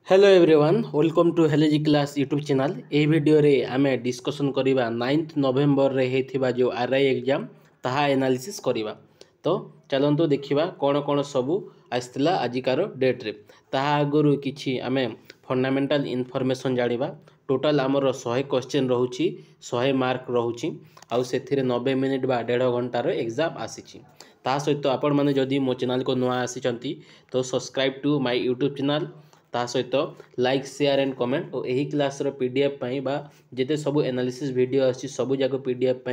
Hello everyone welcome to हेलेजी class YouTube channel. ए video रे आमे डिस्कशन करिबा 9th नवेम्बर रे हेथिबा जो आरआई एग्जाम ताहा एनालिसिस करिबा। तो चलंतु देखिबा कोन कोन सबु आस्तिला आजिकार डेट रे। ताहा आगुरु किछि आमे फंडामेंटल इनफॉरमेशन जानिबा। टोटल आमर 100 क्वेश्चन रहउछि, 100 मार्क रहउछि आउ सेथिरे 90 मिनिट बा 1.5 घंटा रो एग्जाम आसीछि। ता सहित आपण माने जदि मो चैनल को नुआ आसीचंती तो subscribe to my YouTube channel. ता सहित लाइक शेयर एंड कमेंट और यही क्लास पीडीएफ बा जिते सब एनालिसिस वीडियो आसी सबू जाक पीडीएफ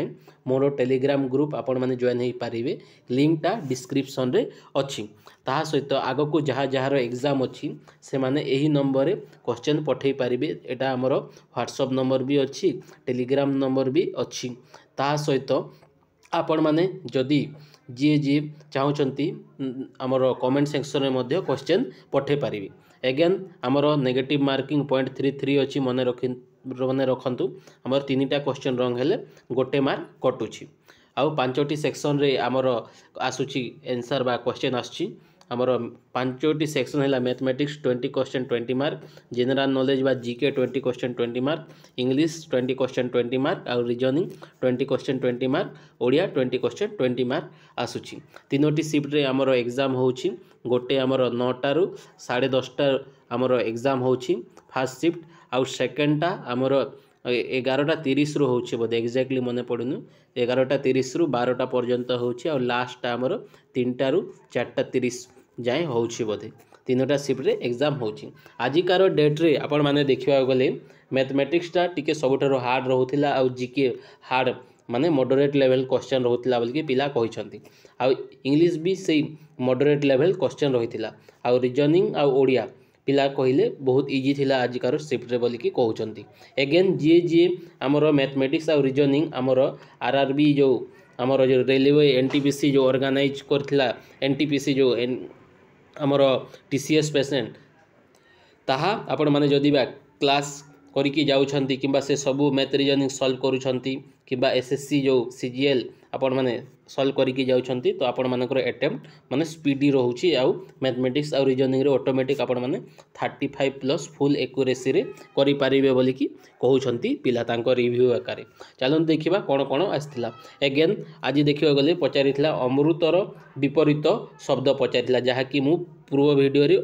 मोर टेलीग्राम ग्रुप आपण माने जॉइन हो पारे। लिंक टा डिस्क्रिप्शन रे अच्छी। ता सहित आग को जहाँ जार एग्जाम अच्छी से माने यही नंबर क्वेश्चन पठे पारे। एटा आमर व्हाट्सएप नंबर भी अच्छी, टेलीग्राम नंबर भी अच्छी। ता सहित आपण माने जदि जी चाहूँगी आमर कमेंट सेक्शन में क्वेश्चन पठे पारि। एगेन आमर नेगेटिव मार्किंग 0.33 अच्छी मन रखु। आमर 3टा क्वेश्चन रंग हेले गोटे मार्क कटुची। आउ 5टी सेक्शन रे आमर आसुची आंसर बा क्वेश्चन आसुची। आमर 5टी सेक्शन है mathematics 20 question 20 mark, general knowledge बा GK 20 question 20 mark, English 20 question 20 mark आउ reasoning 20 question 20 mark, Odia 20 question 20 mark आसुची। 3टी शिफ्ट रे आमर एग्जाम होउची। गोटे आमर 9टा रु 10:30 आमर एग्जाम होउची फर्स्ट शिफ्ट। आउ सेकेंडटा आमर 11:30 रु होउची बोधे, एक्जाक्टली मने पड़ुनु। 11:30 रु 12टा पर्यंत होउची। आउ लास्ट आमर 3टा रु 4:30 जाए होउची बोधे। 3टा शिफ्ट रे एग्जाम होउची। आजिकार डेट रे आपण माने देखिबा गले मैथमेटिक्स टा टिके सबुठारो हार्ड रहउथिला आउ जीके हार्ड माने मॉडरेट लेवल क्वेश्चन रहउथिला बोलकी पिला कहिसंती। आउ इंग्लिश भी सेम मॉडरेट लेवल क्वेश्चन रहिथिला। आउ रीजनिंग आउ ओडिया पिला कहिले बहुत इजी थिला आजिकार शिफ्ट रे बोलकी कहउचंती। एगेन जी हमरो मैथमेटिक्स आउ रीजनिंग हमरो आरआरबी जो हमरो जो रेलवे एनटीपीसी जो ऑर्गेनाइज करथिला, एनटीपीसी जो हमरो टीसीएस पेशेंट ताहा आपण माने जदि बा क्लास करिकी जाउछंती किबा से सबु मैथ रीजनिंग सॉल्व करूछंती किबा एसएससी जो सीजीएल आपण माने सॉल्व करिकी जाउछंती तो आपण मानकर अटेम्प्ट माने स्पीडी रहउची। आउ मैथमेटिक्स आउ रीजनिंग रे ऑटोमेटिक आपण माने 35+ फुल एक्यूरेसी रे करि पारिबे बोली कि कहउछंती पिला तांको रिव्यू आकारे। चलन देखिबा कोन कोन आस्थिला। एगेन आज देखिबा गले पचारिथिला अमृतर विपरीत शब्द पचारिथिला, जहा कि मु पूर्व वीडियो रे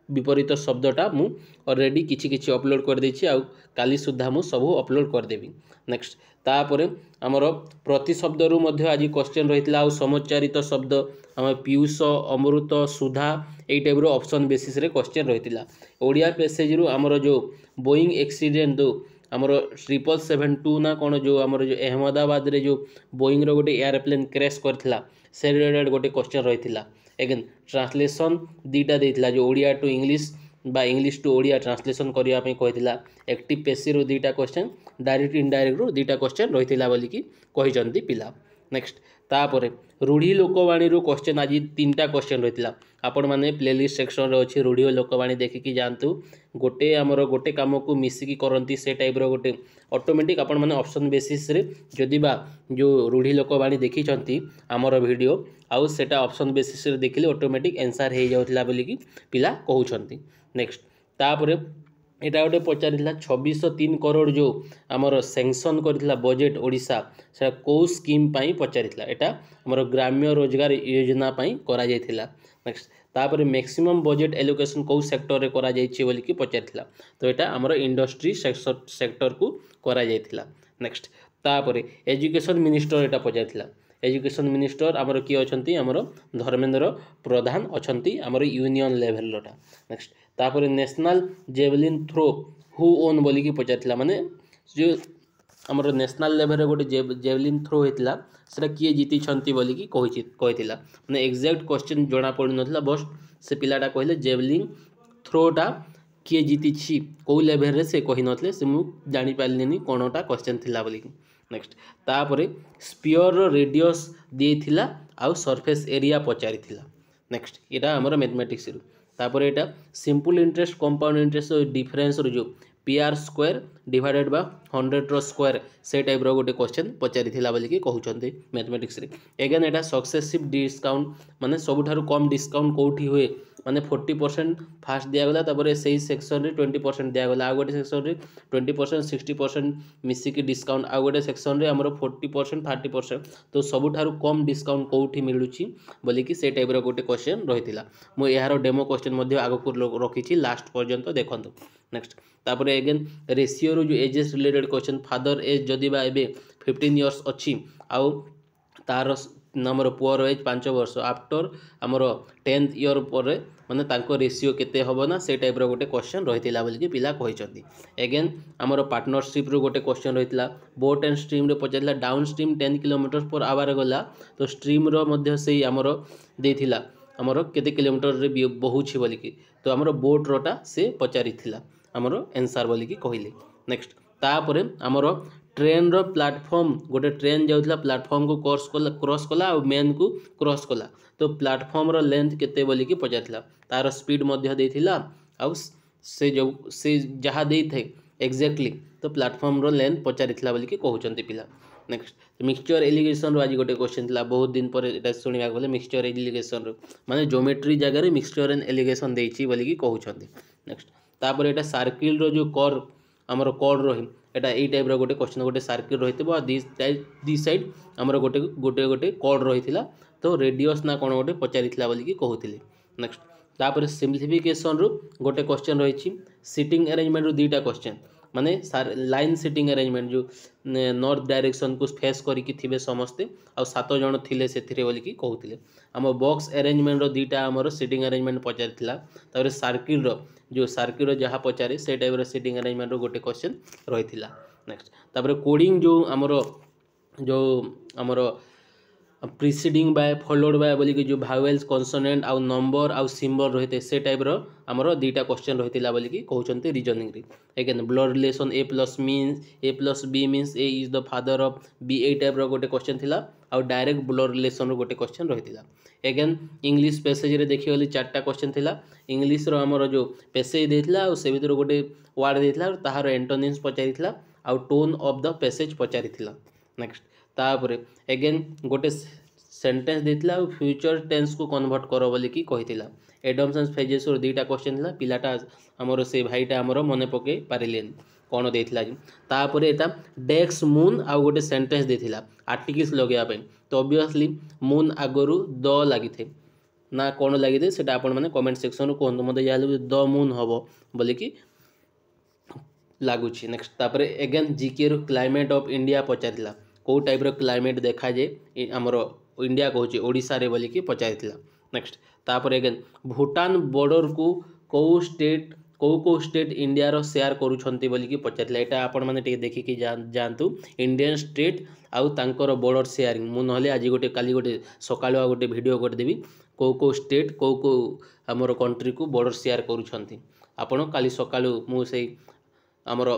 विपरीत शब्दटा मु ऑलरेडी किछि अपलोड कर देछि। आउ काली सुद्धा मु सब अपलोड कर देबी। नेक्स्ट तापरे हमर प्रति शब्द रु मध्ये आज क्वेश्चन रहितला। आउ समुच्चारित शब्द हम पीयूष, अमृत, सुधा एई टाइप रो ऑप्शन बेसिस रे क्वेश्चन रहितला। ओडिया पैसेज रु हमर जो बोइंग एक्सीडेंट दो हमर 772 ना कोन जो हमर जो अहमदाबाद रे जो बोइंग रो गोटे एयरप्लेन क्रैश करथिला से रिलेटेड गोटे क्वेश्चन रहितला। एगेन ट्रांसलेशन दीटा देथिला जो ओडिया टू इंग्लिश बा इंग्लिश टू ओडिया ट्रांसलेशन करिया पे कहितला। एक्टिव पैसिव रो दीटा क्वेश्चन, डायरेक्ट इनडायरेक्ट रो दीटा क्वेश्चन रहितला बोली कि कहिजंती पिला। नेक्स्ट तापरे रूढ़ी लोकवाणी रो क्वेश्चन आज 3टा क्वेश्चन रहितला। आपण माने प्लेलिस्ट सेक्शन रे अछि रूढ़ी लोकवाणी देखिकी जानतु। गोटे हमर गोटे काम को मिसिकी करंती से टाइप रो गोटे ऑटोमेटिक आपण माने ऑप्शन बेसिस रे जदि बा जो रूढ़ी लोकवाणी देखिचंती हमर वीडियो आउ सेटा ऑप्शन बेसिस रे देखिले ऑटोमेटिक आंसर हे जाउतला बोली कि पिला कहउछंती। नेक्स्ट तापरे एटा गोटे पचारिथिला 2603 करोड़ जो आमर सैंक्शन करथिला बजेट ओडिशा से को स्कीम पाई पचारिथिला। एटा हमर ग्राम्य रोजगार योजना पाई करा जायथिला। नेक्स्ट तापरे मैक्सिमम बजेट एलोकेशन को सेक्टर रे करा जायछि बोली कि पचारिथिला। तो एटा हमर इंडस्ट्री सेक्टर को करा जायथिला। नेक्स्ट तापरे एजुकेशन मिनिस्टर एटा पचारिथिला। एजुकेशन मिनिस्टर आमर किए अछंती आमर धर्मेंद्र प्रधान अछंती आमर यूनियन लेवल लोटा। नेक्स्ट तापरे national javelin throw who won बोली कि पचारिथिला, माने जो आमर नेशनल लेवल रे गोटे जेवलिन थ्रो हेतिला सेटा किए जीति छंती बोली कि कहिथिला। माने एग्जैक्ट क्वेश्चन जणा पड़ि नथिला, बस से पिलाटा कहले जेवलिन थ्रोटा किए जीति छी को लेवल रे से कहि नथले, से मु जानि पालिनी कोनोटा क्वेश्चन थिला बोली। नेक्स्ट तापरे स्पीयर रो रेडियस देथिला आउ सरफेस एरिया पचारिथिला। नेक्स्ट एटा हमर मैथमेटिक्स रो। तापरे एटा simple interest compound interest difference रो जो PR स्क्वायर डिवाइडेड बाय 100 रो स्क्वायर से टाइप रो गोटे क्वेश्चन पचारिथिला बोली कि कहउछन्ते मैथमेटिक्स रे। अगेन एटा सक्सेसिव डिस्काउंट माने सबुठारु कम डिस्काउंट कोठी हुए माने 40% फास्ट दिया गला तापर सेही सेक्शन रे 20% दिया गला आ गोटे सेक्शन रे 20% 60% मिसी की डिस्काउंट आ गोटे सेक्शन रे हमरो 40% 30%। तो सबुठारु कम डिस्काउंट कोठी मिलुची बोली कि से टाइप रो गोटे क्वेश्चन रहितिला। मु एहारो डेमो क्वेश्चन मध्ये आगो को रखिछि लास्ट पर्यंत देखंतु। नेक्स्ट तापर अगेन रेशियो रो जो ages related question father age जदि बा एबे 15 इयर्स अछि आउ तार नंबर पुअर एज 5 वर्ष आफ्टर हमरो 10th ईयर पर माने तांको रेशियो केते हबो ना से टाइप रो गोटे क्वेश्चन रहितिला बोली कि पिला कहिसथि। अगेन हमरो पार्टनरशिप रो गोटे क्वेश्चन रहितिला बोट एंड स्ट्रीम रे पचैला downstream 10 kilometre per hour गला तो स्ट्रीम रो मध्य सेही हमरो देथिला हमरो केते किलोमीटर रे बहुछि बोली कि तो हमरो बोट रोटा से पचारिथिला हमरो आंसर बोली कि कहिले। नेक्स्ट तापरे हमरो ट्रेन रो प्लेटफॉर्म गोटे ट्रेन जाउथला प्लेटफॉर्म को क्रॉस कला और मेन को क्रॉस कला तो प्लेटफॉर्म रो लेंथ केते बोली कि पचारथिला तार स्पीड मध्य देथिला और से जहा देई थे एग्जैक्टली तो प्लेटफॉर्म रो लेंथ पचारिथिला बोली कि कहउचंती पिला। नेक्स्ट मिक्सचर एलिगेशन रो आज गोटे क्वेश्चन थिला बहुत दिन पर एटा सुनिबा गले मिक्सचर एलिगेशन रो माने ज्योमेट्री जगह रे मिक्सचर एंड एलिगेशन देइची बोली कि कहउचंती। नेक्स्ट तापर एटा सर्किल रो जो कर्व हमरो कर्व रही एटा ए टाइप रो गोटे क्वेश्चन गोटे सर्किल रहितबो दी साइड हमरो गोटे गोटे गोटे कर्व रहितिला तो रेडियस ना कोन गोटे पचारिथिला बोली कि कहउथिले। नेक्स्ट तापर सिंप्लिफिकेशन रो गोटे क्वेश्चन रहिछि सिटिंग अरेंजमेंट रो दीटा क्वेश्चन माने लाइन सिटिंग अरेंजमेंट जो नॉर्थ डायरेक्शन को फेस करिकि थिबे समस्ते आ 7 जण थिले सेथिरे बोली कि कहउथिले। हम बॉक्स अरेंजमेंट रो दीटा हमरो सिटिंग अरेंजमेंट पचारिथिला तापर सर्किल रो जो सर्किल रो जहा पचारे से टाइप रो सिटिंग अरेंजमेंट रो गोटे क्वेश्चन रहिथिला। नेक्स्ट तापर कोडिंग जो हमरो प्रीसीडिंग बाय फॉलोड बाय बोली कि जो भावेल्स कॉन्सोनेंट आउ नंबर आउ सिंबल रहिते से टाइप रो हमरो दीटा क्वेश्चन रहितिला बोली कि कहउचंती रीजनिंग रे। Again blood relation a plus b means a is the father of b ए टाइप रो गोटे क्वेश्चन थिला आउ डायरेक्ट ब्लड रिलेशन रो गोटे क्वेश्चन रहितिला। अगेन इंग्लिश पैसेज रे देखि गली चारटा क्वेश्चन थिला इंग्लिश रो हमरो जो पैसेज देथिला और से भीतर गोटे वर्ड देथिला और ताहार एंटोनिम्स पचारिथिला आउ टोन ऑफ द पैसेज पचारिथिला। नेक्स्ट तापरे अगेन गोटे सेंटेंस देथिला और फ्यूचर टेंस को कन्वर्ट करो बोली कि कहिथिला। एडम्स एंड फेजेस रो दीटा क्वेश्चन थिला पिलाटा हमरो से भाईटा हमरो मने पके पारिलेन कोन देथिला तापरे एटा डेक्स मून आ गोटे सेंटेंस देथिला आर्टिकल्स लगेया पे तो ऑब्वियसली मून आगरु द लागिथे ना कोन लागिथे सेटा आपण माने कमेंट सेक्शन रो कोन मते याले द मून हबो बोली कि लागुछि। नेक्स्ट तापरे अगेन जीके रो क्लाइमेट ऑफ इंडिया पचारिला को टाइप रो क्लाइमेट देखा जे हमरो इंडिया कहूँ ओडिशा रे बोली कि पचारिथिला। नेक्स्ट तापर अगेन भूटान बॉर्डर को स्टेट इंडिया रो शेयर करूछंती बोली कि पचारिथिला एटा आपण माने टिके देखि कि जानतु इंडियन स्टेट आउ तांकर बॉर्डर शेयरिंग मु नहले आज गोटे काली गोटे सकाळुआ गोटे वीडियो कर देबी को स्टेट को हमरो कंट्री को बॉर्डर शेयर करूछंती आपण काली सकाळु मु सेही हमरो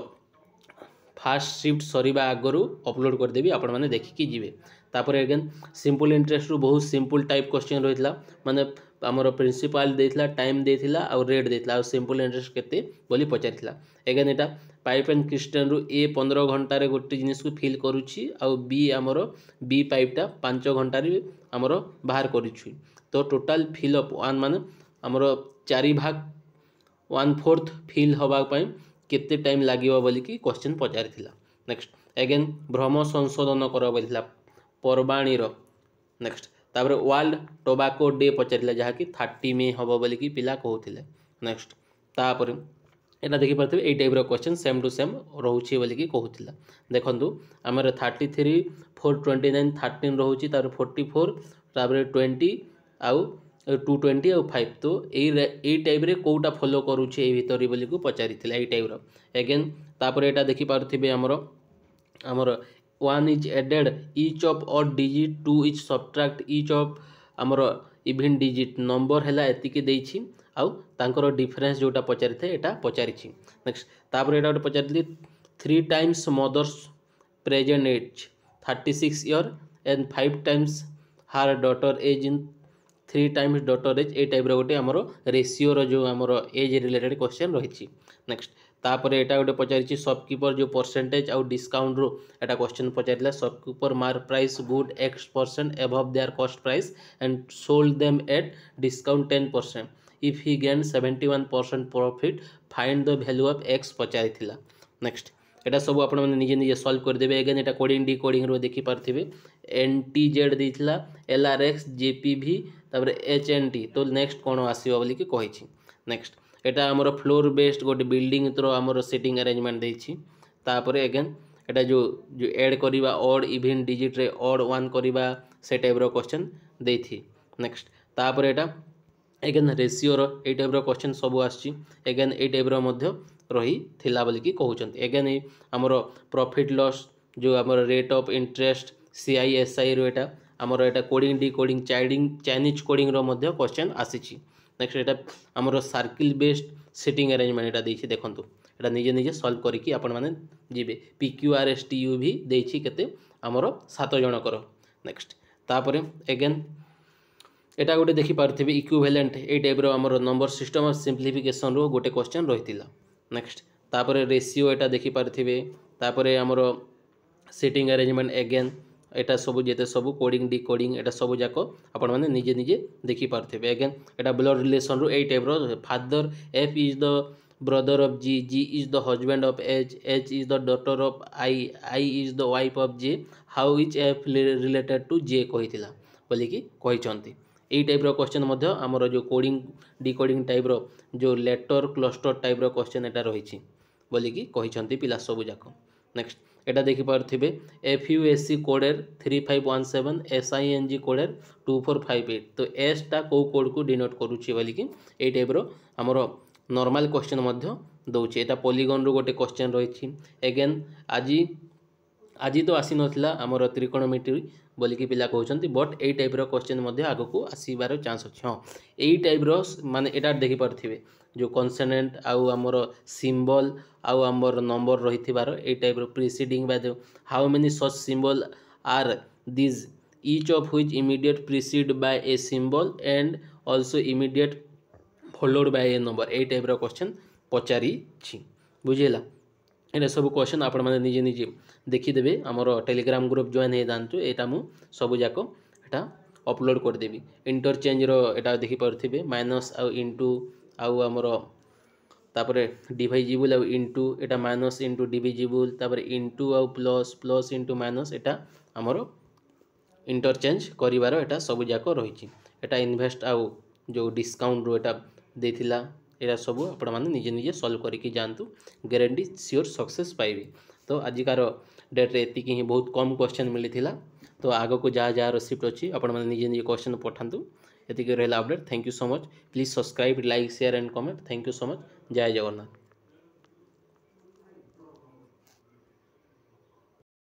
फास्ट शिफ्ट सरीबा आगरू अपलोड कर देबी आपण माने देखि जिवे। तापर अगेन सिंपल इंटरेस्ट रू बहुत सिंपल टाइप क्वेश्चन रहितला माने हमरो प्रिंसिपल देथिला टाइम देथिला और रेट देथिला और सिंपल इंटरेस्ट केते बोली पचारिथिला। Again Etah pipe and Kristen रू ए 15 घंटा रे गोटे जिनिस को फिल करूची और बी हमरो बी पाइपटा 5 घंटा रे हमरो बाहर करूची तो टोटल फिल अप वन माने हमरो 4 भाग 1/4 फिल होबा पई केते टाइम लागिवो बोली कि क्वेश्चन पचारिथिला। नेक्स्ट अगेन भ्रम संशोधन करो बोलिथिला परबाणी रो। नेक्स्ट तापर वर्ल्ड टोबैको डे पचारिथिला जहा कि 30 में हबो बोली कि पिला कहउथिले। नेक्स्ट तापर एटा देखि परथबे ए टाइप रो क्वेश्चन सेम टू सेम रहउची बोली कि कहउथिला। देखंतु हमर 33 429 13 रहउची तापर 44 तापर 20 आउ 220 और 5 तो ए टाइप रे कोटा फॉलो करूछे ए भितरी बोली को पचारिथिला ए टाइप रो। अगेन तापर एटा देखि पारथिबे हमर 1 is added each of odd digit 2 is subtract each of हमर इवन डिजिट नंबर हैला एतिके देइछि आउ तांकर डिफरेंस जोटा पचारिथे एटा पचारिछि। नेक्स्ट तापर एटा पचारिथि 3 times mother's present age 36 year and 5 times her daughter age in 3 times daughter age ए टाइप रो गोटे हमरो रेशियो रो जो हमरो एज रिलेटेड क्वेश्चन रहिछि। नेक्स्ट तापर एटा गोटे पचारि शॉपकीपर जो परसेंटेज आउ डिस्काउंट रो एटा क्वेश्चन पचारिला shopkeeper mark price good X% above their cost price and sold them at discount 10%. If he gained 71% profit, find the value of X पचारिथिला. नेक्स्ट एटा सब आपण माने निजे निजे सॉल्व कर देबे. अगेन एटा कोडिंग डी कोडिंग रो देखि पारथिबे. NTZ देथिला LRX JPV तापर HNT तो नेक्स्ट कोन आसीबो बोली कि कहिछि. नेक्स्ट एटा हमर फ्लोर बेस्ड गोटे बिल्डिंग तो हमर सेटिंग अरेंजमेंट देछि. तापर अगेन एटा जो ऐड करिबा ऑड इवन डिजिट रे ऑड 1 करिबा से टाइप रो क्वेश्चन देथि. नेक्स्ट तापर एटा अगेन रेशियो रो ए टाइप रो क्वेश्चन सब आछि. अगेन ए टाइप रो मध्य रही थिला बोली कि कहउचंत. अगेन हमर प्रॉफिट लॉस जो हमर रेट ऑफ इंटरेस्ट CISI रो एटा हमर एटा coding decoding Chinese coding रो मध्य क्वेश्चन आसीछि. नेक्स्ट एटा हमर सर्किल बेस्ड सेटिंग अरेंजमेंट एटा देछि. देखंतु एटा निजे निजे सॉल्व करिकि आपण माने जिबे. PQRSTU भी देछि केते हमर 7 जण कर. नेक्स्ट तापर अगेन एटा गोटे देखि पारथिबे इक्विवेलेंट ए टाइप रो हमर नंबर सिस्टम ऑफ सिंप्लिफिकेशन रो गोटे क्वेश्चन रहितिला. नेक्स्ट तापर रेशियो एटा देखि पारथिबे. तापर हमर सेटिंग अरेंजमेंट अगेन एटा सब जेते सब कोडिंग डी कोडिंग एटा सब जाको आपण माने निजे निजे देखि पारथिबे. अगेन एटा ब्लड रिलेशन रो ए टाइप रो father F is the brother of G, G is the husband of H, H is the daughter of I, I is the wife of J, how is F related to J कहितिला बोली कि कहिचंती. এই type रो question मध्य हमर जो coding decoding type रो जो letter cluster type रो question एटा रहिछि बोली कि कहिचंती पिला सब जाको. नेक्स्ट एटा देखि पारथिबे FUSC कोडर 3517 SING कोडर 2458 तो एस टा को कोड को डिनोट करूछि बोली कि ए टाइप रो हमर नॉर्मल क्वेश्चन मध्य दउछि. एटा पॉलीगन रो गोटे क्वेश्चन रहिछि. अगेन आज तो आसी नथिला हमर त्रिकोणमिति बोली कि पिला कहउछंती. बट ए टाइप रो क्वेश्चन मध्य आगो को आसीबार चांस अछि. हां ए टाइप रो माने एटा देखि पारथिबे जो कॉन्सोनेंट आउ हमर सिंबल आउ हमर नंबर रहिथिबार ए टाइप रो preceding by the how many such symbol are this each of which immediate preceded by a symbol and also immediate followed by a number. ए टाइप रो क्वेश्चन पचारि छी. बुझिला एटा सब क्वेश्चन आपण माने निजे निजे देखि देबे. हमर टेलीग्राम ग्रुप जॉइन हे दांतु एटा मु सब जाको एटा अपलोड कर देबी. इंटरचेंज रो एटा देखि पारथिबे माइनस आउ इनटू आउ हमर तापर डिवाइजिबल आउ इनटू एटा माइनस इनटू डिविजिबल तापर इनटू आउ प्लस प्लस इनटू माइनस एटा हमर इंटरचेंज करिवार एटा सब जाको रहिछि. एटा इन्वेस्ट आउ जो डिस्काउंट रो एटा देथिला एटा सब आपण माने निजे निजे सॉल्व करिकि जानतु. गारंटी श्योर सक्सेस पाइबे. तो आजिकार डेट रे एतिकी ही बहुत कम क्वेश्चन मिलिथिला. तो आगो को जहाँ जहाँ रिसिप्ट अच्छी आपण माने निजे निजे क्वेश्चन पठातु. एतिकी रहला update. Thank you so much. Please subscribe like share and comment. Thank you so much. जय जगन्नाथ.